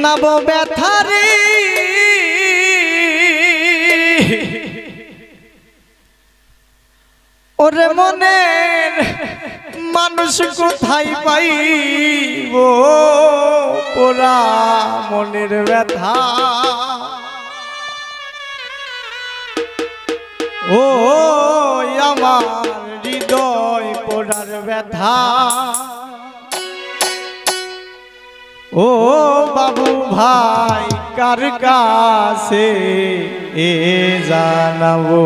নব ব্যথারি ওরে মনের মানুষ কোথায় পাইব পোড়া মনের ব্যথা ও আমার হৃদয় পোড়ার ব্যথা ও বাবু ভাই কার কাছে এ জানাবো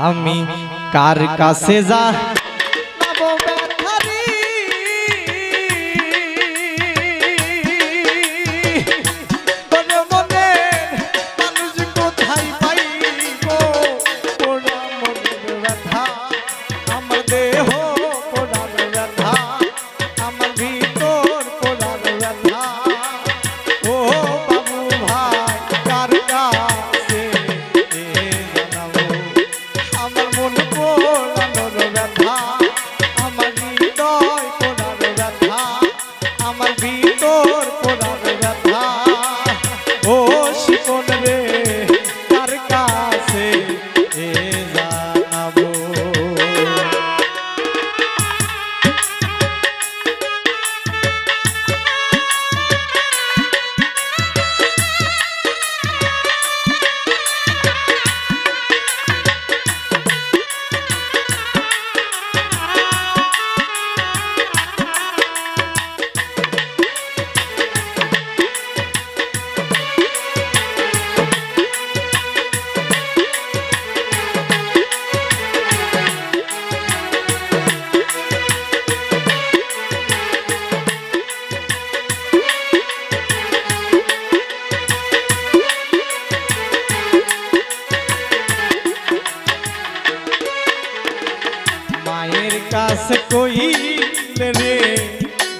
আমি কার কাছে যাবো ব্যথারি ওরে মনের মানুষ কোথায় পাইব পোড়া মনের ব্যথা আমার দেহ পোড়ার ব্যথা আমার ভিতর পোড়ার ব্যথা ও বাবু ভাই কার কাছে জানাবো আমার মন পোড়ানোর ব্যথা আমার হৃদয় পোড়ার ব্যথা আমার ভিতর পোড়ার ব্যথা ও শিকন রে কার কাছে জানাবো মায়ের কাছে কইলে রে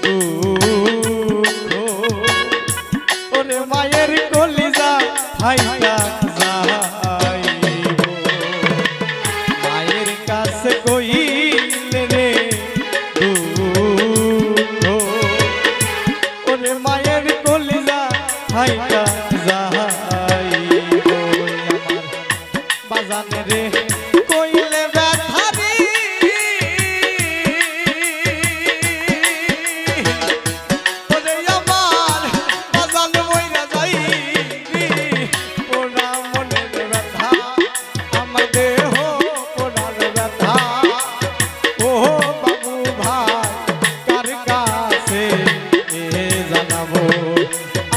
দুঃখ ওরে মায়ের কলিজা ফাইটা যাইব মায়ের কাছে কইলে রে দুঃখ ওরে মায়ের কলিজা ফাইটা যাইব আমার বাজানে রে কইলে ব্যথারি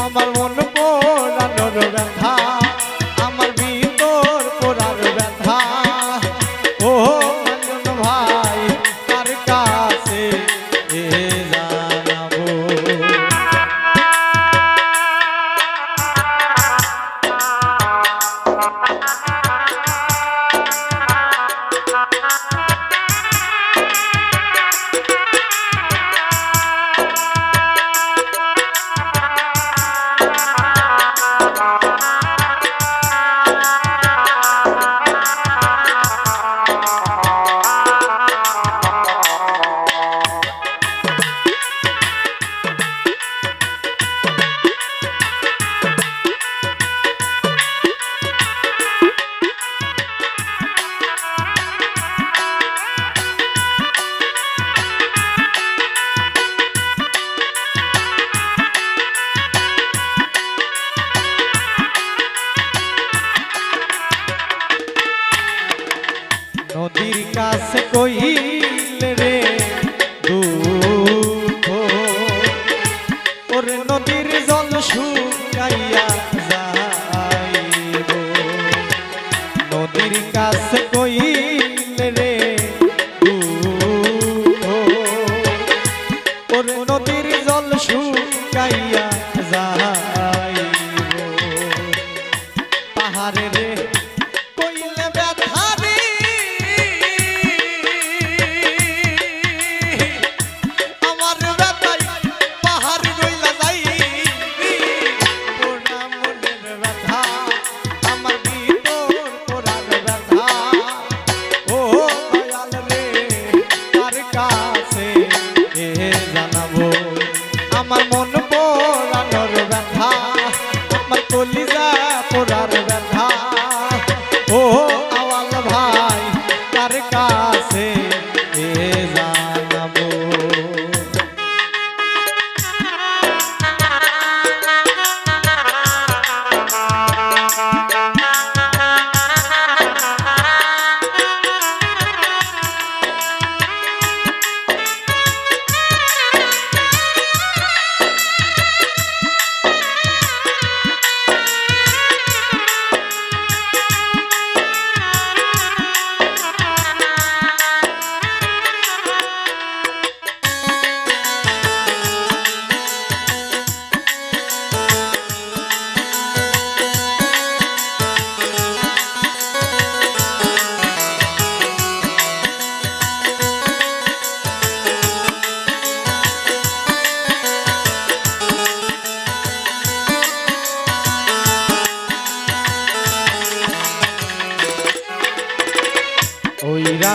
আমার মন পোড়ানোর ব্যথা আমার ভিতর পোড়ার ব্যথা ও মঞ্জন ভাই কার কাছে জানাবো নদীর কাছে কইলে রে দুঃখ ওরে নদীর জল শুকাইয়া যাইব নদীর কাছে কইলে রে দুঃখ ওরে নদীর জল শুকাইয়া যাইব পাহাড়ে রে কইলে ব্যথারি আমার ব্যথাই পাহাড় রইলা যাই পোড়া মনের ব্যথা আমার ভিতর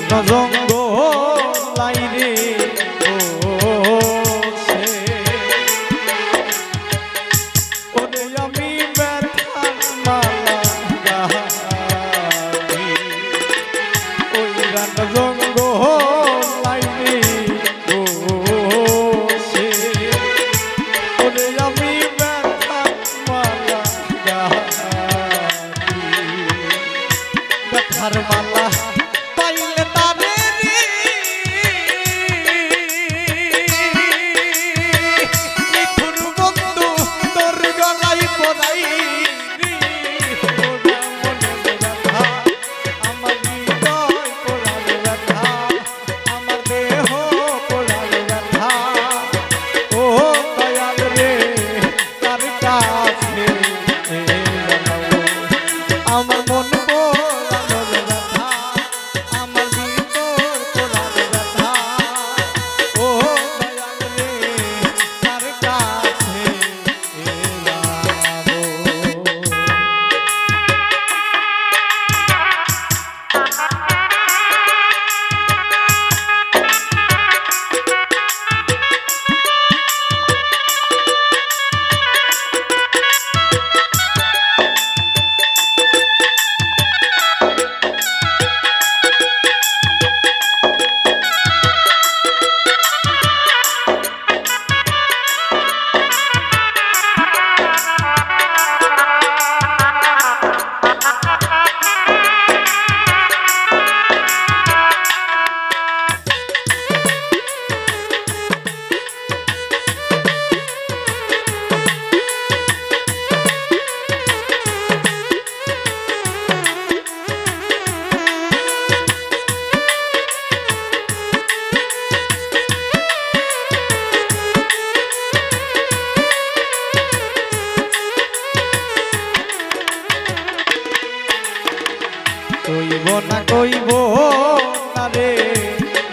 রাত জঙ্গ লাইরে ওরে আমি ব্যথার মালা গাহি ওই রাত জঙ্গ লাইরে ওরে আমি ব্যথার মালা গাহি ব্যথার মালা পাইলে তারে নিঠুর বন্ধু তোর গলায় পরাই আমার হৃদয় পোড়ার ব্যথা আমার দেহ পোড়ার ব্যথা ও দয়াল রে তার কাছে আমার মন কইব না কইব না রে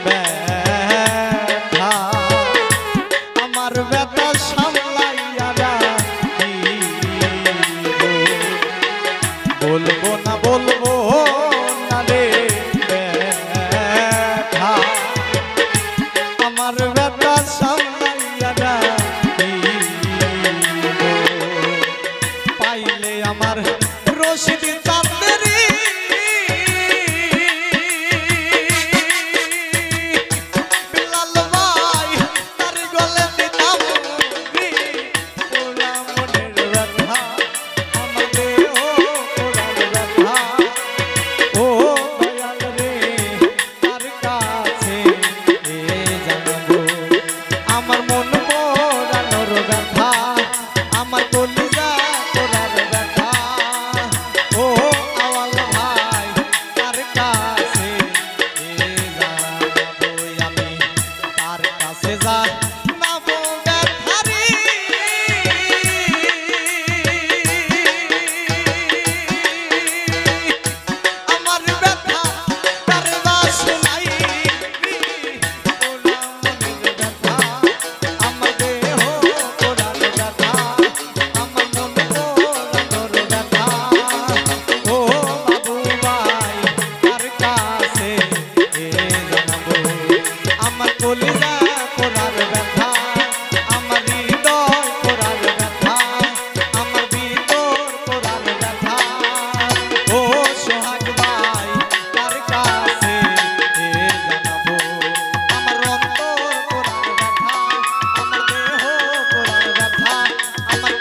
ব্যথা আমার ব্যথা সামলাইয়া রাখিব বলবো না রে ব্যথা আমার ব্যথা সামলাইয়া রাখিব পাইলে আমার রশিদ চাঁদের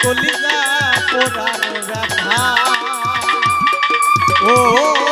কলিজা পোড়ার ব্যথা ও